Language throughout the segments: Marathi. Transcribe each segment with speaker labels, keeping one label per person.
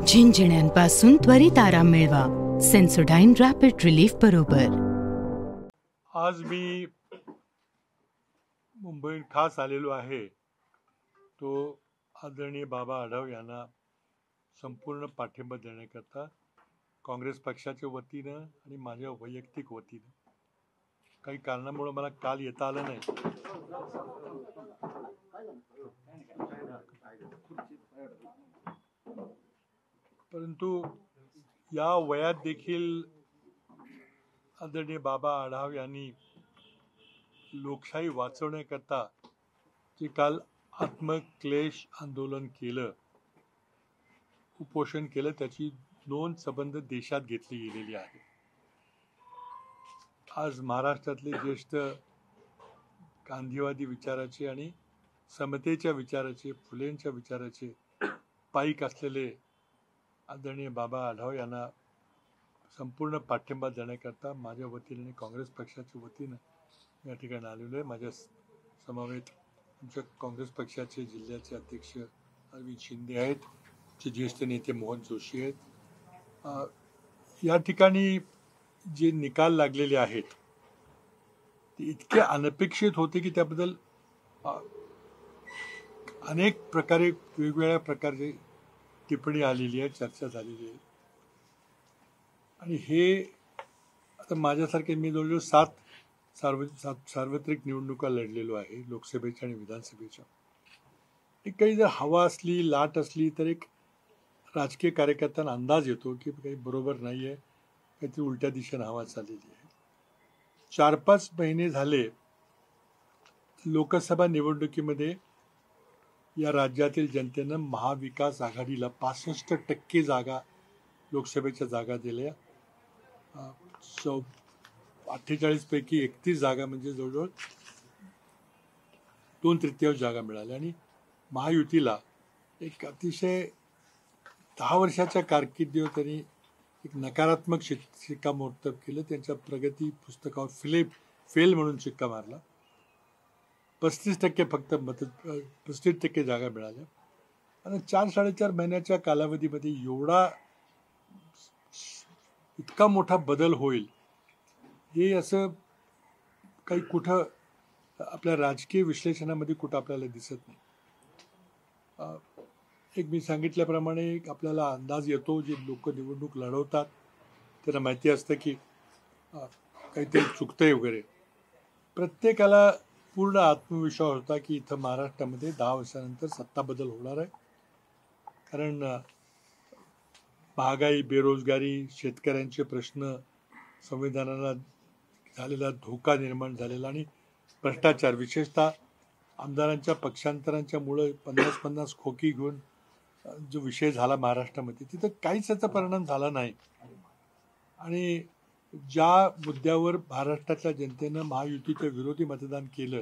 Speaker 1: झिंझिण्यांपासून त्वरित आराम मिळवा सेन्सोडाइन रॅपिड रिलीफ बरोबर.
Speaker 2: आज मी मुंबईत खास आलेलो आहे तो आदरणीय बाबा आढाव यांना संपूर्ण पाठिंबा देण्याकरता काँग्रेस पक्षाच्या वतीनं आणि माझ्या वैयक्तिक वतीनं. काही कारणामुळे मला काल येता आलं नाही. परंतु या वयात देखील आदरणीय बाबा आढाव यांनी लोकशाही वाचवण्याकरता जे काल आत्मक्लेश आंदोलन केलं, उपोषण केलं, त्याची नोंद संबंध देशात घेतली गेलेली आहे. आज महाराष्ट्रातले ज्येष्ठ गांधीवादी विचाराचे आणि समतेच्या विचाराचे, फुलेंच्या विचाराचे पाईक असलेले आदरणीय बाबा आढाव यांना संपूर्ण पाठिंबा देण्याकरता माझ्या वतीने आणि काँग्रेस पक्षाच्या वतीनं या ठिकाणी आलेलो आहे. माझ्या समवेत आमच्या काँग्रेस पक्षाचे जिल्ह्याचे अध्यक्ष अरविंद शिंदे आहेत, आमचे ज्येष्ठ नेते मोहन जोशी आहेत. या ठिकाणी जे निकाल लागलेले आहेत ते इतके अनपेक्षित होते की त्याबद्दल अनेक प्रकारे वेगवेगळ्या प्रकारचे टिप्पणी आलेली आहे, चर्चा झालेली आहे. आणि हे आता माझ्यासारखे मी जवळजवळ 7 सार्वत्रिक निवडणुका लढलेलो आहे, लोकसभेच्या आणि विधानसभेच्या. एक काही जर हवा असली, लाट असली तर एक राजकीय कार्यकर्त्यांना अंदाज येतो की काही बरोबर नाही आहे, काहीतरी उलट्या दिशेने हवा चाललेली आहे. 4-5 महिने झाले लोकसभा निवडणुकीमध्ये या राज्यातील जनतेनं महाविकास आघाडीला 65% जागा, लोकसभेच्या जागा दिल्या. 48 पैकी 31 जागा म्हणजे जवळजवळ 2/3 जागा मिळाल्या. आणि महायुतीला एक अतिशय 10 वर्षाच्या कारकिर्दीवर त्यांनी एक नकारात्मक शिक्कामोर्तब केलं. त्यांच्या प्रगती पुस्तकावर फेल म्हणून शिक्का मारला. 35% फक्त 35% जागा मिळाल्या. आणि 4-4.5 महिन्याच्या कालावधीमध्ये इतका मोठा बदल होईल हे असं काही कुठं आपल्या राजकीय विश्लेषणामध्ये कुठं आपल्याला दिसत नाही. एक मी सांगितल्याप्रमाणे आपल्याला अंदाज येतो, जे लोक निवडणूक लढवतात त्यांना माहिती असतं की काहीतरी चुकतंय वगैरे. प्रत्येकाला पूर्ण आत्मविश्वास होता की इथं महाराष्ट्रामध्ये 10 वर्षानंतर सत्ता बदल होणार आहे. कारण महागाई, बेरोजगारी, शेतकऱ्यांचे प्रश्न, संविधानाला झालेला धोका निर्माण झालेला आणि भ्रष्टाचार, विशेषतः आमदारांच्या पक्षांतरांच्या मुळे 50-50 खोकी घेऊन जो विषय झाला महाराष्ट्रामध्ये, तिथं काहीच याचा परिणाम झाला नाही. आणि ज्या मुद्द्यावर महाराष्ट्रातल्या जनतेनं महायुतीचं विरोधी मतदान केलं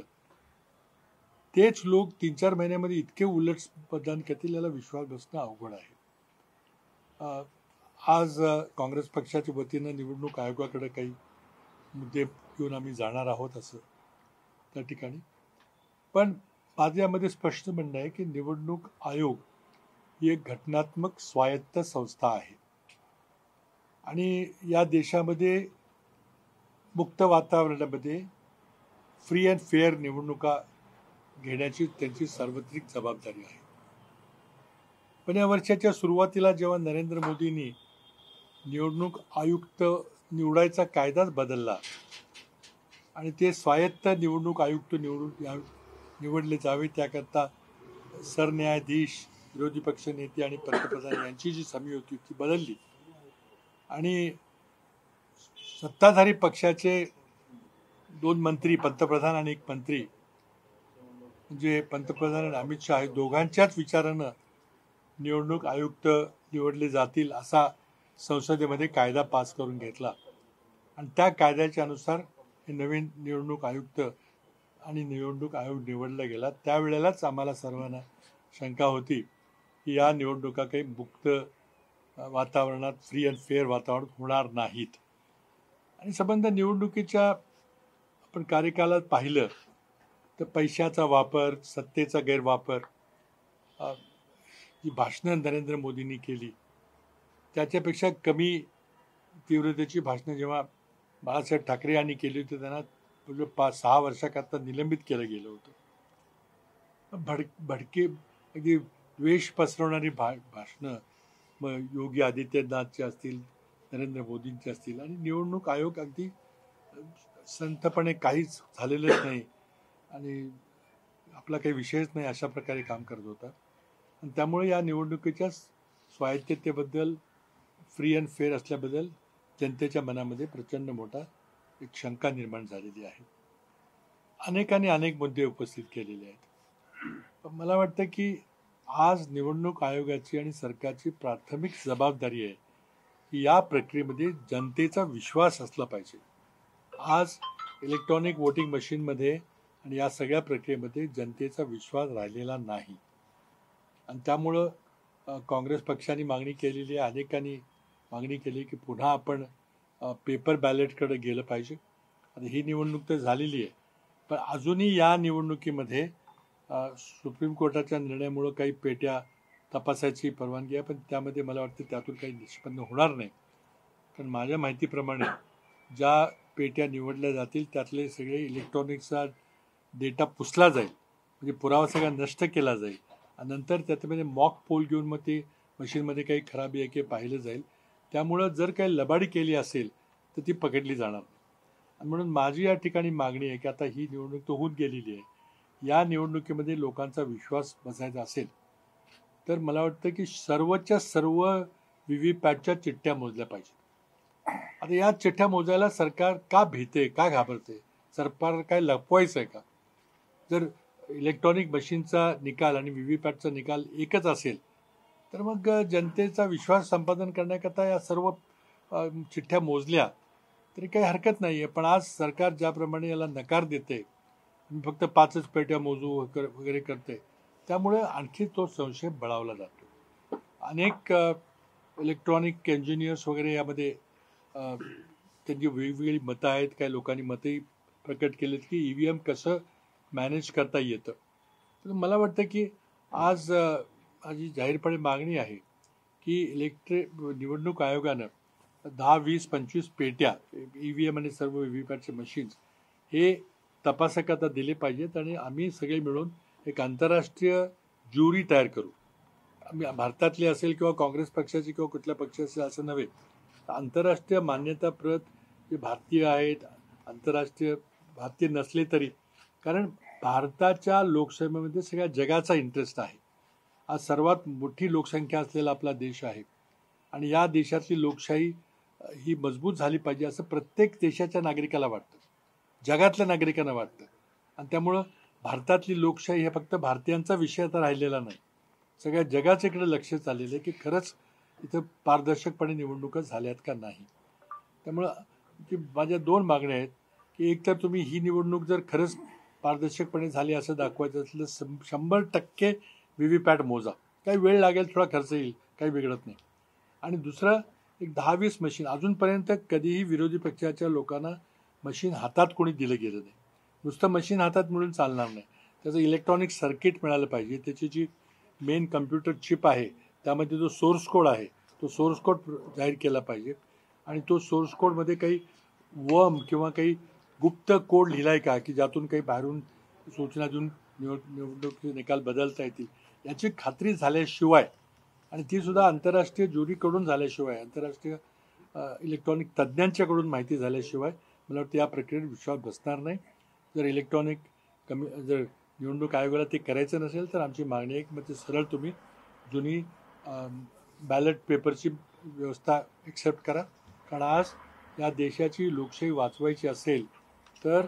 Speaker 2: तेच लोक 3-4 महिन्यामध्ये इतके उलट मतदान करतील याला विश्वास बसणं अवघड आहे. आज काँग्रेस पक्षाच्या वतीनं निवडणूक आयोगाकडे काही मुद्दे घेऊन आम्ही जाणार आहोत असं त्या ठिकाणी. पण माझं यामध्ये स्पष्ट म्हणणं आहे की निवडणूक आयोग ही एक घटनात्मक स्वायत्त संस्था आहे आणि या देशामध्ये मुक्त वातावरणामध्ये फ्री अँड फेअर निवडणुका घेण्याची त्यांची सार्वत्रिक जबाबदारी आहे. पण या वर्षाच्या सुरुवातीला जेव्हा नरेंद्र मोदींनी निवडणूक आयुक्त निवडायचा कायदाच बदलला आणि ते स्वायत्त निवडणूक आयुक्त निवडले जावे त्याकरता सरन्यायाधीश, विरोधी पक्ष नेते आणि पंतप्रधान यांची जी समिती होती ती बदलली आणि सत्ताधारी पक्षाचे 2 मंत्री, पंतप्रधान आणि 1 मंत्री म्हणजे पंतप्रधान आणि अमित शहा हे दोघांच्याच विचारानं निवडणूक आयुक्त निवडले जातील असा संसदेमध्ये कायदा पास करून घेतला. आणि त्या कायद्याच्या अनुसार हे नवीन निवडणूक आयुक्त आणि निवडणूक आयोग निवडला गेला. त्यावेळेलाच आम्हाला सर्वांना शंका होती की या निवडणुका काही मुक्त वातावरणात, फ्री अँड फेअर वातावरणात होणार नाहीत. आणि संबंध निवडणुकीच्या आपण कार्यकालात पाहिलं तर पैशाचा वापर, सत्तेचा गैरवापर, जी भाषणं नरेंद्र मोदींनी केली त्याच्यापेक्षा कमी तीव्रतेची भाषणं जेव्हा बाळासाहेब ठाकरे यांनी केली होती त्यांना 5-6 वर्षाकरता निलंबित केलं गेलं होतं. भडके अगदी द्वेष पसरवणारी भाषणं मग योगी आदित्यनाथचे असतील, नरेंद्र मोदींचे असतील, आणि निवडणूक आयोग अगदी संथपणे काहीच झालेलंच नाही आणि आपला काही विषयच नाही अशा प्रकारे काम करत होता. आणि त्यामुळे या निवडणुकीच्या स्वायत्ततेबद्दल, फ्री अँड फेअर असल्याबद्दल जनतेच्या मनामध्ये प्रचंड मोठा एक शंका निर्माण झालेली आहे. अनेकांनी अनेक मुद्दे उपस्थित केलेले आहेत. पण मला वाटतं की आज निवडणूक आयोगाची आणि सरकारची प्राथमिक जबाबदारी आहे की या प्रक्रियेमध्ये जनतेचा विश्वास असला पाहिजे. आज इलेक्ट्रॉनिक वोटिंग मशीनमध्ये आणि या सगळ्या प्रक्रियेमध्ये जनतेचा विश्वास राहिलेला नाही आणि त्यामुळं काँग्रेस पक्षाने मागणी केलेली आहे, अनेकांनी मागणी केली की पुन्हा आपण पेपर बॅलेटकडे गेलं पाहिजे. आता ही निवडणूक तर झालेली आहे, पण अजूनही या निवडणुकीमध्ये सुप्रीम कोर्टाच्या निर्णयामुळं काही पेट्या तपासायची परवानगी आहे, पण त्यामध्ये मला वाटतं त्यातून काही निष्पन्न होणार नाही. कारण माझ्या माहितीप्रमाणे ज्या पेट्या निवडल्या जातील त्यातले सगळे इलेक्ट्रॉनिक्सचा डेटा पुसला जाईल, म्हणजे पुरावा सगळा नष्ट केला जाईल आणि नंतर त्याच्यामध्ये मॉक पोल घेऊन मग ते मशीनमध्ये काही खराबी आहे की पाहिलं जाईल. त्यामुळं जर काही लबाडी केली असेल तर ती पकडली जाणार नाही. आणि म्हणून माझी या ठिकाणी मागणी आहे की आता ही निवडणूक तर होऊन गेलेली आहे, या निवडणुकीमध्ये लोकांचा विश्वास बसायचा असेल तर मला वाटतं की सर्वच्या सर्व व्हीव्हीपॅटच्या चिठ्ठ्या मोजल्या पाहिजेत. आता या चिठ्ठ्या मोजायला सरकार का भीते, का घाबरते? सरकार काय लपवायचं आहे का? जर इलेक्ट्रॉनिक मशीनचा निकाल आणि व्हीव्हीपॅटचा निकाल एकच असेल तर मग जनतेचा विश्वास संपादन करण्याकरता या सर्व चिठ्ठ्या मोजल्या तरी काही हरकत नाही आहे. पण आज सरकार ज्याप्रमाणे याला नकार देते, फक्त 5च पेट्या मोजू वगैरे करते, त्यामुळे आणखी तो संशय बळावला जातो. अनेक इलेक्ट्रॉनिक इंजिनियर्स वगैरे यामध्ये त्यांची वेगवेगळी मतं आहेत. काही लोकांनी मतंही प्रकट केलेत की EVM कसं मॅनेज करता येतं. तर मला वाटतं की आज माझी जाहीरपणे मागणी आहे की निवडणूक आयोगानं 10, 20, 25 पेट्या EVM आणि सर्व व्हीव्हीपॅटचे मशीन्स हे तपासाकरता दिले पाहिजेत आणि आम्ही सगळे मिळून एक आंतरराष्ट्रीय ज्युरी तयार करू. आम्ही भारतातली असेल किंवा काँग्रेस पक्षाची किंवा कुठल्या पक्षाची असं नव्हे, आंतरराष्ट्रीय मान्यताप्रत जे भारतीय आहेत, आंतरराष्ट्रीय भारतीय नसले तरी, कारण भारताच्या लोकसभेमध्ये सगळ्या जगाचा इंटरेस्ट आहे. आज सर्वात मोठी लोकसंख्या असलेला आपला देश आहे आणि या देशातली लोकशाही ही मजबूत झाली पाहिजे असं प्रत्येक देशाच्या नागरिकाला वाटतं, जगातल्या नागरिकांना वाटतं. आणि त्यामुळं भारतातली लोकशाही हे फक्त भारतीयांचा विषय आता राहिलेला नाही, सगळ्या जगाच्या इकडे लक्ष चाललेलं आहे की खरंच इथं पारदर्शकपणे निवडणुका झाल्यात का नाही. त्यामुळं माझ्या 2 मागण्या आहेत की एक तर तुम्ही ही निवडणूक जर खरंच पारदर्शकपणे झाली असं दाखवायचं असलं 100% व्हीव्हीपॅट मोजा. काही वेळ लागेल, थोडा खर्च येईल, काही बिघडत नाही. आणि दुसरं एक 10-20 मशीन, अजूनपर्यंत कधीही विरोधी पक्षाच्या लोकांना मशीन हातात कोणी दिलं गेलं नाही. नुसतं मशीन हातात मिळून चालणार नाही, त्याचं इलेक्ट्रॉनिक सर्किट मिळालं पाहिजे. त्याची जी मेन कम्प्युटर चिप आहे त्यामध्ये जो सोर्स कोड आहे तो सोर्स कोड जाहीर केला पाहिजे आणि तो सोर्स कोडमध्ये काही वर्म किंवा काही गुप्त कोड लिहिला आहे का की ज्यातून काही बाहेरून सूचना देऊन निवडणुकीचे निकाल बदलता येतील याची खात्री झाल्याशिवाय आणि ती सुद्धा आंतरराष्ट्रीय ज्युरीकडून झाल्याशिवाय, आंतरराष्ट्रीय इलेक्ट्रॉनिक तज्ज्ञांच्याकडून माहिती झाल्याशिवाय मला वाटतं या प्रक्रियेवर विश्वास बसणार नाही. जर निवडणूक आयोगाला ते करायचं नसेल तर आमची मागणी आहे की मग ते सरळ तुम्ही जुनी बॅलेट पेपरची व्यवस्था एक्सेप्ट करा. कारण आज या देशाची लोकशाही वाचवायची असेल तर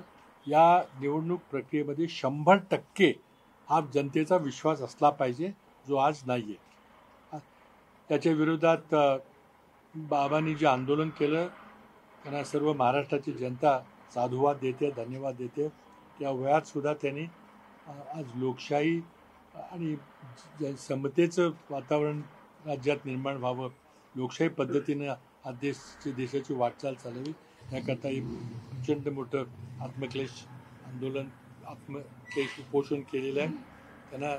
Speaker 2: या निवडणूक प्रक्रियेमध्ये 100% हा जनतेचा विश्वास असला पाहिजे, जो आज नाही आहे. त्याच्या विरोधात बाबांनी जे आंदोलन केलं त्यांना सर्व महाराष्ट्राची जनता साधुवाद देते, धन्यवाद देते. त्या वयातसुद्धा त्यांनी आज लोकशाही आणि समतेचं वातावरण राज्यात निर्माण व्हावं, लोकशाही पद्धतीनं हा देशाची वाटचाल चालवी याकरता एक प्रचंड मोठं आत्मक्लेश आंदोलन ते उपोषण केलेलं आहे. त्यांना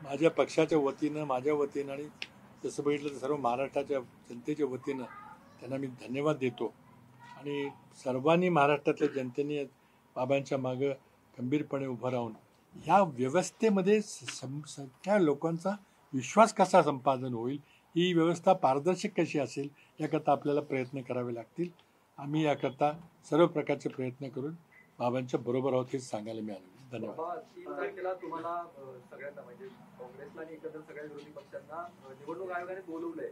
Speaker 2: माझ्या पक्षाच्या वतीनं, माझ्या वतीनं आणि जसं बघितलं तर सर्व महाराष्ट्राच्या जनतेच्या वतीनं त्यांना मी धन्यवाद देतो. आणि सर्वांनी महाराष्ट्रातल्या जनतेने बाबांच्या मागं खंबीरपणे उभं राहून ह्या व्यवस्थेमध्ये सगळ्या लोकांचा विश्वास कसा संपादन होईल, ही व्यवस्था पारदर्शक कशी असेल, याकरता आपल्याला प्रयत्न करावे लागतील. आम्ही याकरता सर्व प्रकारचे प्रयत्न करून बाबांच्या बरोबर आहोत हेच सांगायला मिळालं. धन्यवाद.
Speaker 3: 3 तारखेला तुम्हाला सगळ्यांना म्हणजे काँग्रेसला आणि एकत्र सगळ्या विरोधी पक्षांना निवडणूक आयोगाने बोलवलंय.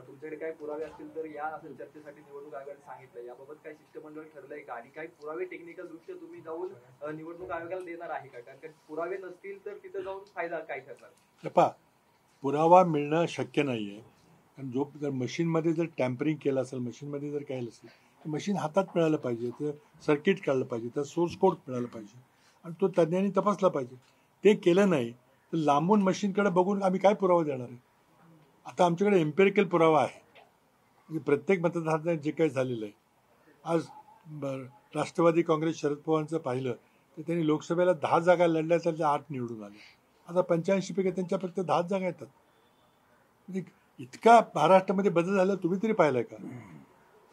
Speaker 3: तुमच्याकडे काही पुरावे असतील तर या चर्चेसाठी निवडणूक आयोगाने सांगितलंय. याबाबत काही शिष्टमंडळ ठरलंय का आणि काही पुरावे टेक्निकल दृष्ट्या तुम्ही जाऊन निवडणूक आयोगाला देणार आहे का? कारण पुरावे नसतील तर तिथे जाऊन फायदा काय ठरणार?
Speaker 2: पुरावा मिळणं शक्य नाही आहे. कारण जर मशीनमध्ये जर टॅम्परिंग केलं असेल, मशीनमध्ये जर काही असेल तर मशीन हातात मिळालं पाहिजे, तर सर्किट काढलं पाहिजे, तर सोर्स कोड मिळालं पाहिजे आणि तो तज्ज्ञांनी तपासला पाहिजे. ते केलं नाही तर लांबून मशीनकडे बघून आम्ही काय पुरावा देणार आहे? आता आमच्याकडे एम्पेरिकल पुरावा आहे. म्हणजे प्रत्येक मतदारात जे काही झालेलं आहे, आज राष्ट्रवादी काँग्रेस शरद पवारांचं पाहिलं तर त्यांनी लोकसभेला 10 जागा लढल्या तर त्या 8 निवडून आल्या. आता 85 पैकी त्यांच्या फक्त 10 जागा येतात. म्हणजे इतका महाराष्ट्रामध्ये बदल झाला तुम्ही तरी पाहिलं का?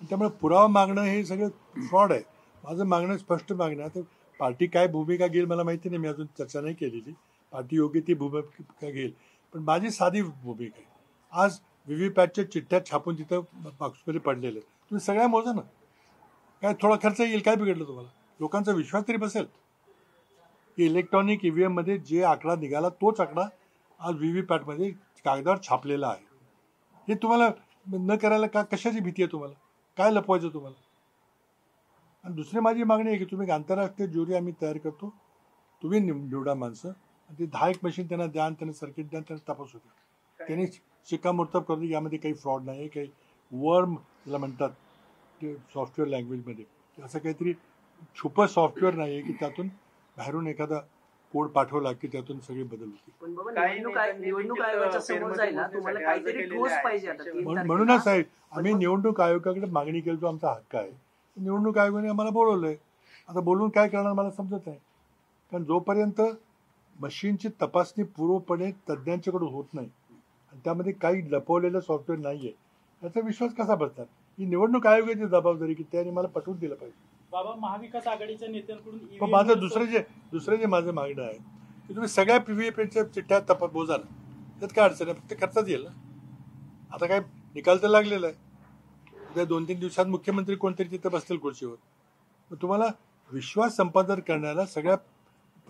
Speaker 2: त्यामुळे पुरावा मागणं हे सगळं फ्रॉड आहे. माझं मागणं स्पष्ट मागणं. आता पार्टी काय भूमिका घेईल मला माहिती नाही, मी अजून चर्चा नाही केलेली. पार्टी योग्य ती भूमिका घेईल, पण माझी साधी भूमिका आहे. आज व्हीव्हीपॅटच्या चिठ्ठ्या छापून तिथं बॉक्समध्ये पडलेलं आहे. तुम्ही सगळ्या मोजा ना. काय थोडा खर्च येईल, काय बिघडलं तुम्हाला? लोकांचा विश्वास तरी बसेल की इलेक्ट्रॉनिक EVM मध्ये जे आकडा निघाला तोच आकडा आज व्हीव्हीपॅटमध्ये कागदावर छापलेला आहे. हे तुम्हाला न करायला का कशाची भीती आहे तुम्हाला? काय लपवायचं तुम्हाला? आणि दुसरी माझी मागणी आहे की तुम्ही आंतरराष्ट्रीय ज्युरी आम्ही तयार करतो, तुम्ही निवडा माणसं आणि ते 10 मशीन त्यांना द्या आणि त्यांना सर्किट द्या, त्यांना तपासू द्या. त्यांनी शिक्कामोर्तब करतो यामध्ये काही फ्रॉड नाही आहे, काही वर्म ज्याला म्हणतात ते सॉफ्टवेअर लँग्वेजमध्ये, असं काहीतरी छुपं सॉफ्टवेअर नाही आहे की त्यातून बाहेरून एखादा कोड पाठवला की त्यातून सगळे बदल होते. म्हणूनच आहे आम्ही निवडणूक आयोगाकडे मागणी केली, जो आमचा हक्क आहे. निवडणूक आयोगाने आम्हाला बोलवलंय. आता बोलून काय करणार मला समजत नाही. कारण जोपर्यंत मशीनची तपासणी पूर्वपणे तज्ज्ञांच्याकडून होत नाही आणि त्यामध्ये काही लपवलेलं सॉफ्टवेअर नाही आहे, याचा विश्वास कसा बसणार? ही निवडणूक आयोगाची जबाबदारी की त्याने मला पटवून दिलं पाहिजे.
Speaker 4: बाबा, महाविकास आघाडीच्या नेत्यांकडून
Speaker 2: माझं दुसरं जे माझं मागणं आहे की तुम्ही सगळ्या PVPच्या चिठ्ठ्या बोजा ना. त्यात काय अडचण आहे? फक्त खर्चाच येईल ना. आता काय निकाल तर लागलेला आहे. उद्या 2-3 दिवसात मुख्यमंत्री कोणतरी तिथं बसतील खुर्चीवर. मग तुम्हाला विश्वास संपादन करण्याला सगळ्या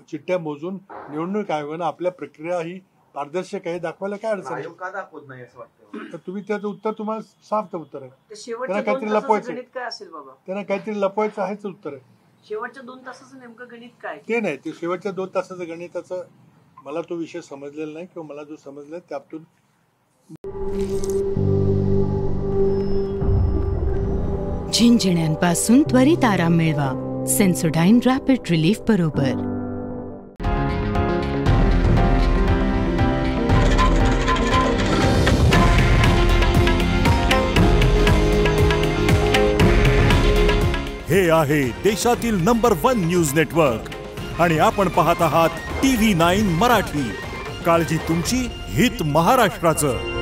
Speaker 2: चिठ्ठ्या मोजून निवडणूक आयोगानं आपल्या प्रक्रिया ही पारदर्शक आहे दाखवायला काय अडचण आहे?
Speaker 3: दाखवत नाही असं वाटतं.
Speaker 2: तर तुम्ही त्याचं उत्तर तुम्हाला साफ उत्तर आहे.
Speaker 5: त्यांना काहीतरी लपवायचं
Speaker 2: काय असेल बाबा? त्यांना काहीतरी लपवायचं आहेच उत्तर आहे.
Speaker 5: शेवटच्या 2 तासाचं नेमकं गणित काय?
Speaker 2: ते नाही, ते शेवटच्या 2 तासाचं गणिताचं मला तो विषय समजलेला नाही किंवा मला जो समजलाय त्यातून
Speaker 1: झिंझिण्यांपासून त्वरित आराम मिळवा सेन्सोडाइन रॅपिड रिलीफ बरोबर.
Speaker 6: हे आहे देशातील नंबर 1 न्यूज नेटवर्क आणि आपण पाहत आहात TV9 मराठी. काळजी तुमची, हित महाराष्ट्राचं.